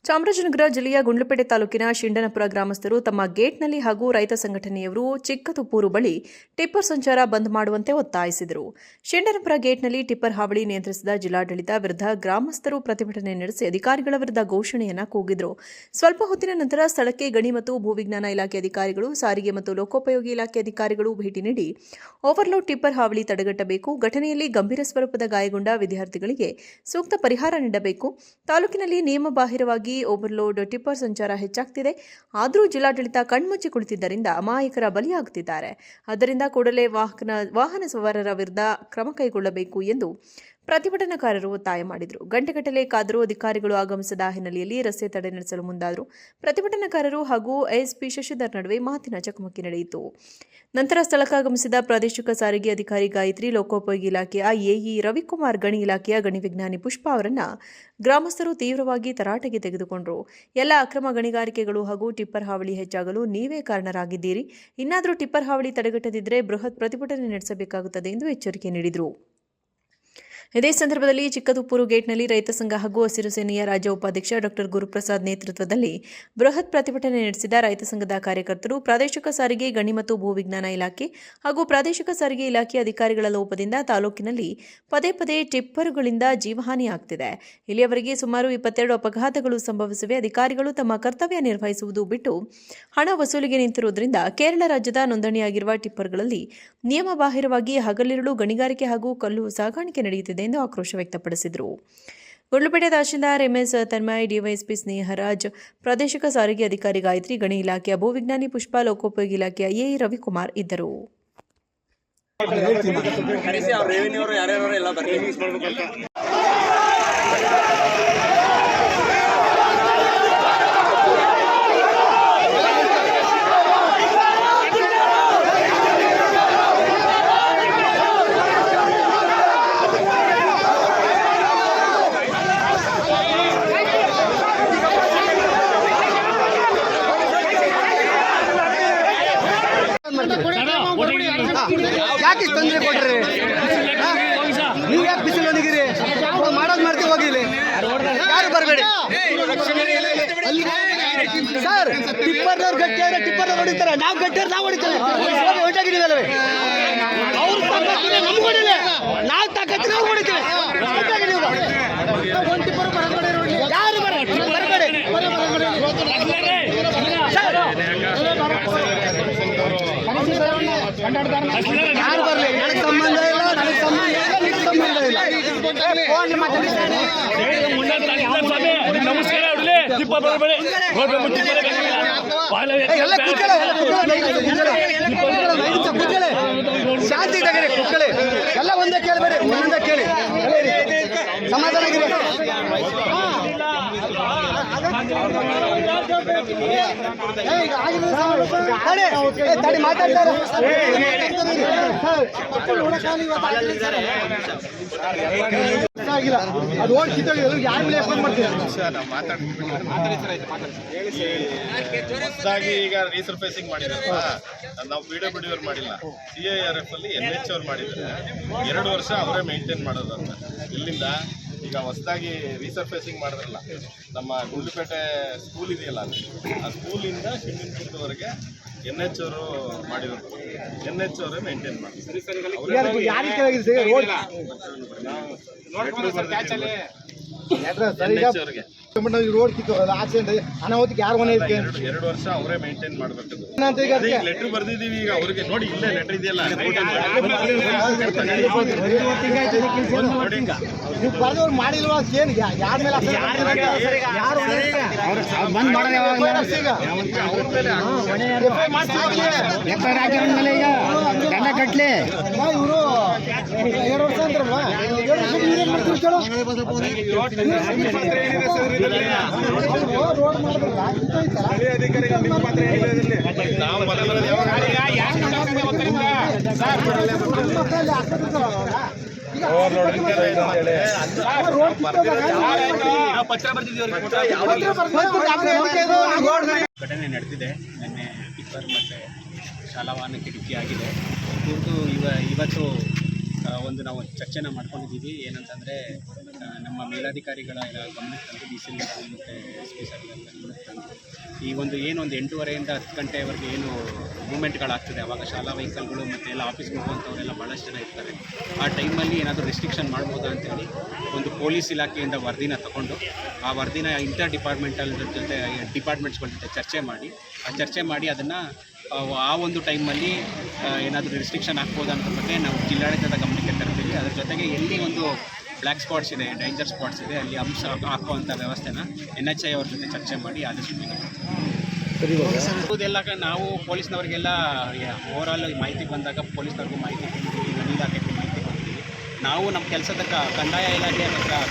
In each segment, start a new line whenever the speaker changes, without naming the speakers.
ಚಾಮರಾಜನಗರ ಜಿಲ್ಲೆಯ ಗುಂಡ್ಲುಪೇಟೆ ತಾಲೂಕಿನ ಶಿಂಡನಪುರ ಗ್ರಾಮಸ್ಥರು ತಮ್ಮ ಗೇಟ್ನಲ್ಲಿ ಹಾಗೂ ರೈತ ಸಂಘಟನೆಯವರು ಚಿಕ್ಕತುಪ್ಪೂರು ಬಳಿ ಟಿಪ್ಪರ್ ಸಂಚಾರ ಬಂದ್ ಮಾಡುವಂತೆ ಒತ್ತಾಯಿಸಿದರು. ಶಿಂಡನಪುರ ಗೇಟ್ನಲ್ಲಿ ಟಿಪ್ಪರ್ ಹಾವಳಿ ನಿಯಂತ್ರಿಸಿದ ಜಿಲ್ಲಾಡಳಿತ ವಿರುದ್ಧ ಗ್ರಾಮಸ್ಥರು ಪ್ರತಿಭಟನೆ ನಡೆಸಿ ಅಧಿಕಾರಿಗಳ ವಿರುದ್ಧ ಘೋಷಣೆಯನ್ನ ಕೂಗಿದರು. ಸ್ವಲ್ಪ ಹೊತ್ತಿನ ನಂತರ ಸ್ಥಳಕ್ಕೆ ಗಣಿ ಮತ್ತು ಭೂವಿಜ್ಞಾನ ಇಲಾಖೆ ಅಧಿಕಾರಿಗಳು, ಸಾರಿಗೆ ಮತ್ತು ಲೋಕೋಪಯೋಗಿ ಇಲಾಖೆ ಅಧಿಕಾರಿಗಳು ಭೇಟಿ ನೀಡಿ ಓವರ್ಲೋಡ್ ಟಿಪ್ಪರ್ ಹಾವಳಿ ತಡೆಗಟ್ಟಬೇಕು, ಘಟನೆಯಲ್ಲಿ ಗಂಭೀರ ಸ್ವರೂಪದ ಗಾಯಗೊಂಡ ವಿದ್ಯಾರ್ಥಿಗಳಿಗೆ ಸೂಕ್ತ ಪರಿಹಾರ ನೀಡಬೇಕು, ತಾಲೂಕಿನಲ್ಲಿ ನಿಯಮಬಾಹಿರವಾಗಿ ಓವರ್ಲೋಡ್ ಟಿಪ್ಪರ್ ಸಂಚಾರ ಹೆಚ್ಚಾಗ್ತಿದೆ, ಆದರೂ ಜಿಲ್ಲಾಡಳಿತ ಕಣ್ಮುಚ್ಚಿ ಕುಳಿತಿದ್ದರಿಂದ ಅಮಾಯಕರ ಬಲಿಯಾಗುತ್ತಿದ್ದಾರೆ. ಆದ್ದರಿಂದ ಕೂಡಲೇ ವಾಹನ ಸವಾರರ ವಿರುದ್ಧ ಕ್ರಮ ಕೈಗೊಳ್ಳಬೇಕು ಎಂದು ಪ್ರತಿಭಟನಾಕಾರರು ಒತ್ತಾಯ ಮಾಡಿದರು. ಗಂಟೆಗಟ್ಟಲೆ ಕಾದರೂ ಅಧಿಕಾರಿಗಳು ಆಗಮಿಸದ ಹಿನ್ನೆಲೆಯಲ್ಲಿ ರಸ್ತೆ ತಡೆ ನಡೆಸಲು ಮುಂದಾದರು. ಪ್ರತಿಭಟನಾಕಾರರು ಹಾಗೂ ಎಎಸ್ಪಿ ಶಶಿಧರ್ ನಡುವೆ ಮಾತಿನ ಚಕಮಕಿ ನಡೆಯಿತು. ನಂತರ ಸ್ಥಳಕ್ಕಾಗಮಿಸಿದ ಪ್ರಾದೇಶಿಕ ಸಾರಿಗೆ ಅಧಿಕಾರಿ ಗಾಯತ್ರಿ, ಲೋಕೋಪಯೋಗಿ ಇಲಾಖೆಯ ಎಇ ರವಿಕುಮಾರ್, ಗಣಿ ಇಲಾಖೆಯ ಗಣಿ ವಿಜ್ಞಾನಿ ಪುಷ್ಪಾ ಅವರನ್ನ ಗ್ರಾಮಸ್ಥರು ತೀವ್ರವಾಗಿ ತರಾಟೆಗೆ ತೆಗೆದುಕೊಂಡರು. ಎಲ್ಲ ಅಕ್ರಮ ಗಣಿಗಾರಿಕೆಗಳು ಹಾಗೂ ಟಿಪ್ಪರ್ ಹಾವಳಿ ಹೆಚ್ಚಾಗಲು ನೀವೇ ಕಾರಣರಾಗಿದ್ದೀರಿ. ಇನ್ನಾದರೂ ಟಿಪ್ಪರ್ ಹಾವಳಿ ತಡೆಗಟ್ಟದಿದ್ದರೆ ಬೃಹತ್ ಪ್ರತಿಭಟನೆ ನಡೆಸಬೇಕಾಗುತ್ತದೆ ಎಂದು ಎಚ್ಚರಿಕೆ ನೀಡಿದರು. ಇದೇ ಸಂದರ್ಭದಲ್ಲಿ ಚಿಕ್ಕತುಪ್ಪೂರು ಗೇಟ್ನಲ್ಲಿ ರೈತ ಸಂಘ ಹಾಗೂ ಹಸಿರು ಸೇನೆಯ ರಾಜ್ಯ ಉಪಾಧ್ಯಕ್ಷ ಡಾ ಗುರುಪ್ರಸಾದ್ ನೇತೃತ್ವದಲ್ಲಿ ಬೃಹತ್ ಪ್ರತಿಭಟನೆ ನಡೆಸಿದ ರೈತ ಸಂಘದ ಕಾರ್ಯಕರ್ತರು ಪ್ರಾದೇಶಿಕ ಸಾರಿಗೆ, ಗಣಿ ಮತ್ತು ಭೂವಿಜ್ಞಾನ ಇಲಾಖೆ ಹಾಗೂ ಪ್ರಾದೇಶಿಕ ಸಾರಿಗೆ ಇಲಾಖೆ ಅಧಿಕಾರಿಗಳ ಲೋಪದಿಂದ ತಾಲೂಕಿನಲ್ಲಿ ಪದೇ ಪದೇ ಟಿಪ್ಪರುಗಳಿಂದ ಜೀವಹಾನಿಯಾಗುತ್ತಿದೆ. ಇಲ್ಲಿಯವರೆಗೆ ಸುಮಾರು 22 ಅಪಘಾತಗಳು ಸಂಭವಿಸಿವೆ. ಅಧಿಕಾರಿಗಳು ತಮ್ಮ ಕರ್ತವ್ಯ ನಿರ್ವಹಿಸುವುದು ಬಿಟ್ಟು ಹಣ ವಸೂಲಿಗೆ ನಿಂತಿರುವುದರಿಂದ ಕೇರಳ ರಾಜ್ಯದ ನೋಂದಣಿಯಾಗಿರುವ ಟಿಪ್ಪರ್ಗಳಲ್ಲಿ ನಿಯಮಬಾಹಿರವಾಗಿ ಹಗಲಿರುಳು ಗಣಿಗಾರಿಕೆ ಹಾಗೂ ಕಲ್ಲು ಸಾಗಾಣಿಕೆ ನಡೆಯುತ್ತಿದೆ ಎಂದು ಆಕ್ರೋಶ ವ್ಯಕ್ತಪಡಿಸಿದರು. ಗುಂಡ್ಲುಪೇಟೆ ತಹಶೀಲ್ದಾರ್ ಎಂಎಸ್ ತನ್ಮಯ್, ಡಿವೈಎಸ್ಪಿ ಸ್ನೇಹರಾಜ್, ಪ್ರಾದೇಶಿಕ ಸಾರಿಗೆ ಅಧಿಕಾರಿ ಗಾಯತ್ರಿ, ಗಣಿ ಇಲಾಖೆಯ ಭೂವಿಜ್ಞಾನಿ ಪುಷ್ಪಾ, ಲೋಕೋಪಯೋಗಿ ಇಲಾಖೆಯ ಎಇ ರವಿಕುಮಾರ್ ಇದ್ದರು.
ಯಾಕೆ ತೊಂದರೆ ಕೊಡ್ರಿ? ನೀವು ಯಾಕೆ ಬಿಸಿಲು ಒಣಗಿರಿ? ಮಾಡೋದು ಮಾಡ್ತೀವಿ, ಹೋಗಿಲಿ, ಯಾರು ಬರಬೇಡಿ ಸರ್. ಟಿಪ್ಪರ್ನವ್ರು ಗಟ್ಟಿಯಾದ್ರೆ ಟಿಪ್ಪರ್ನ ಹೊಡಿತಾರೆ, ನಾವು ಗಟ್ಟಿಯಾರ ನಾವು ಹೊಡಿತೇವೆ. ಹೊಂಟಾಗಿದ್ದೀವಲ್ಲವೇ? ಅವ್ರು ತಾಕತ್ತಿದ್ರೆ ನಮ್ಗೆ ಹೊಡಿಲ್ಲ, ನಾವು ತಾಕತ್ತಿ ನಾವು ಹೊಡಿತೇವೆ. ಯಾರು ಬರಬೇಡಿ ಯಾರು ಬರಲಿ, ನನಗೆ ಸಂಬಂಧ ಇಲ್ಲ, ನನಗೆ ಸಂಬಂಧ ಇಲ್ಲ, ನಿಮಗೆ ಸಂಬಂಧ ಇಲ್ಲ. ಎಲ್ಲ ಕೂತ್ಕೊಳ್ಳಿ, ಶಾಂತಿ ಇದ್ದಾಗೆ ಕೂತ್ಕೊಳ್ಳಿ, ಎಲ್ಲ ಒಂದೇ ಕೇಳಬೇಡಿ, ಒಂದೇ ಕೇಳಿ ಸಮಾಧಾನಗಿರಿ. ತಡಿ ಮಾತಾಡ್ತಾರೆ. ಅದು ಓಡ್ ಕಿತ್ತೋಗಿದೆ, ಯಾರು ಮಾಡ್ತೀವಿ
ಹೊಸದಾಗಿ ಈಗ ರೀಸರ್ಫೇಸಿಂಗ್ ಮಾಡಿದ್ದಾರೆ. ನಾವು PWD ಮಾಡಿಲ್ಲ, CIRF ಅಲ್ಲಿ NH ಅವ್ರು ಮಾಡಿದ್ದಾರೆ. 2 ವರ್ಷ ಅವರೇ ಮೇಂಟೈನ್ ಮಾಡೋದಂತ. ಇಲ್ಲಿಂದ ಈಗ ಹೊಸದಾಗಿ ರೀಸರ್ಫೇಸಿಂಗ್ ಮಾಡಿದ್ರಲ್ಲ, ನಮ್ಮ ಗುಂಡ್ಲುಪೇಟೆ ಸ್ಕೂಲ್ ಇದೆಯಲ್ಲ, ಆ ಸ್ಕೂಲಿಂದ ಶಿಂಡನಪುರದವರೆಗೆ NH ಅವರು ಮಾಡಿರೋದು. NH ಅವರೇ ಮೇಂಟೈನ್ ಮಾಡ್ತಾರೆ.
ರೋಡ್ ಕಿತ್ತೋಗಲ್ಲ, ಆಕ್ಸಿಡೆಂಟ್ ಅನಾಹುತಕ್ಕೆ ಯಾರು ಮನೆ ಇದಕ್ಕೆ
2 ವರ್ಷ ಅವರೇ ಮೇಂಟೈನ್ ಮಾಡಬೇಕು. ಲೆಟರ್ ಬರ್ದಿದ್ದೀವಿ ಈಗ ಅವ್ರಿಗೆ, ನೋಡಿ ಇಲ್ಲೇ ಲೆಟರ್ ಇದೆಯಲ್ಲ,
ನೀವು ಬರ್ದವ್ರು ಮಾಡಿಲ್ವಾ? ಏನು ಯಾರ ಮೇಲೆ ದಂಡ ಕಟ್ಲಿ. ಇವರು 2 ವರ್ಷ ಅಂದ್ರಲ್ವಾ, 2 ವರ್ಷ ನೀರೇನು ಮಾಡ್ತೀವಿ ಕೇಳೋ? ರೋಡ್ ಮಾಡಿದ್ರಲ್ಲ,
ಘಟನೆ ನಡೆದಿದೆ. ನಿನ್ನೆ ಟಿಪ್ಪರ್ ಮತ್ತು ಶಾಲಾ ವಾಹನಕ್ಕೆ ಡಿಕ್ಕಿ ಆಗಿದೆ. ಇವತ್ತು ಒಂದು ನಾವು ಚರ್ಚೆನ ಮಾಡ್ಕೊಂಡಿದ್ದೀವಿ. ಏನಂತಂದರೆ ನಮ್ಮ ಮೇಲಾಧಿಕಾರಿಗಳ ಗಮನಕ್ಕೆ ತಂದು ಡಿ ಸಿ ಮತ್ತು ಎಸ್ ಪಿ ಸರ್ ಗಮನಕ್ಕೆ ತಂದು ಈ ಒಂದು ಏನು ಒಂದು 8:30 ಇಂದ 10 ಗಂಟೆವರೆಗೆ ಏನು ಮೂವ್ಮೆಂಟ್ಗಳಾಗ್ತದೆ, ಆವಾಗ ಶಾಲಾ ವೆಹಿಕಲ್ಗಳು ಮತ್ತು ಎಲ್ಲ ಆಫೀಸ್ಗೆ ಹೋಗುವಂಥವರೆಲ್ಲ ಭಾಳಷ್ಟು ಜನ ಇರ್ತಾರೆ. ಆ ಟೈಮಲ್ಲಿ ಏನಾದರೂ ರೆಸ್ಟ್ರಿಕ್ಷನ್ ಮಾಡ್ಬೋದಾ ಅಂತೇಳಿ ಒಂದು ಪೊಲೀಸ್ ಇಲಾಖೆಯಿಂದ ವರದಿನ ತಗೊಂಡು ಆ ವರದಿನ ಇಂಟರ್ ಡಿಪಾರ್ಟ್ಮೆಂಟ್ಸ್ಗಳ ಜೊತೆ ಚರ್ಚೆ ಮಾಡಿ ಅದನ್ನು ಆ ಒಂದು ಟೈಮಲ್ಲಿ ಏನಾದರೂ ರಿಸ್ಟ್ರಿಕ್ಷನ್ ಹಾಕ್ಬೋದು ಅನ್ನೋದ್ರ ಬಗ್ಗೆ ನಾವು ಜಿಲ್ಲಾಡಳಿತದ ಗಮನಕ್ಕೆ ತರ್ತೀವಿ. ಅದ್ರ ಜೊತೆಗೆ ಎಲ್ಲಿ ಒಂದು ಬ್ಲ್ಯಾಕ್ ಸ್ಪಾಟ್ಸ್ ಇದೆ, ಡೇಂಜರ್ ಸ್ಪಾಟ್ಸ್ ಇದೆ, ಅಲ್ಲಿ ಅಂಶ ಹಾಕುವಂಥ ವ್ಯವಸ್ಥೆನ NHI ಅವ್ರ ಜೊತೆ ಚರ್ಚೆ ಮಾಡಿ ಆದಷ್ಟು ಇದೆಲ್ಲ ನಾವು ಪೊಲೀಸ್ನವ್ರಿಗೆಲ್ಲ ಓವರಾಲ್ ಮಾಹಿತಿ ಬಂದಾಗ ಪೊಲೀಸ್ನವ್ರಿಗೂ ಮಾಹಿತಿ ಕೊಡ್ತೀವಿ, ಗಣಿ ಇಲಾಖೆಗೆ ಮಾಹಿತಿ ಕೊಡ್ತೀವಿ. ನಾವು ನಮ್ಮ ಕೆಲಸದ ಕಂದಾಯ ಇಲಾಖೆ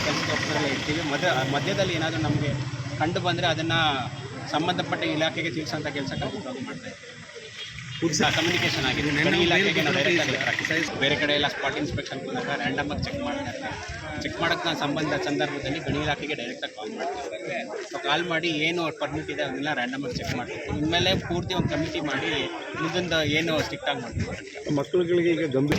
ಕೆಲಸದೊಬ್ಬರಲ್ಲೇ ಇರ್ತೀವಿ. ಮಧ್ಯದಲ್ಲಿ ಏನಾದರೂ ನಮಗೆ ಕಂಡು ಬಂದರೆ ಅದನ್ನು ಸಂಬಂಧಪಟ್ಟ ಇಲಾಖೆಗೆ ತಿಳಿಸೋಂಥ ಕೆಲಸ ಖಂಡಿತವಾಗಿ ಮಾಡ್ತಾ ಇದ್ದೀವಿ. ಕಮ್ಯುನಿಕೇಷನ್ ಆಗಿದೆ. ಗಣಿ ಇಲಾಖೆಗೆ ನಾವು ಡೈರೆಕ್ಟಾಗಿ ಬೇರೆ ಕಡೆ ಎಲ್ಲ ಸ್ಪಾಟ್ ಇನ್ಸ್ಪೆಕ್ಷನ್ ಬಂದಾಗ ರ್ಯಾಂಡಮಾಗಿ ಚೆಕ್ ಮಾಡೋಕ್ಕೆ ಸಂದರ್ಭದಲ್ಲಿ ಗಣಿ ಇಲಾಖೆಗೆ ಡೈರೆಕ್ಟಾಗಿ ಕಾಲ್ ಮಾಡ್ತೀವಿ. ಸೊ ಕಾಲ್ ಮಾಡಿ ಏನು ಪರ್ಮಿಟ್ ಇದೆ ಅದನ್ನೆಲ್ಲ ರ್ಯಾಂಡಮಾಗಿ ಚೆಕ್ ಮಾಡ್ತೀವಿ. ಇನ್ಮೇಲೆ ಪೂರ್ತಿ ಒಂದು ಕಮಿಟಿ ಮಾಡಿ ಮುಂದೊಂದು ಏನು ಸ್ಟ್ರಿಕ್ಟಾಗಿ ಮಾಡ್ತೀವಿ.
ಮಕ್ಕಳುಗಳಿಗೆ ಈಗ ಗಂಭೀರ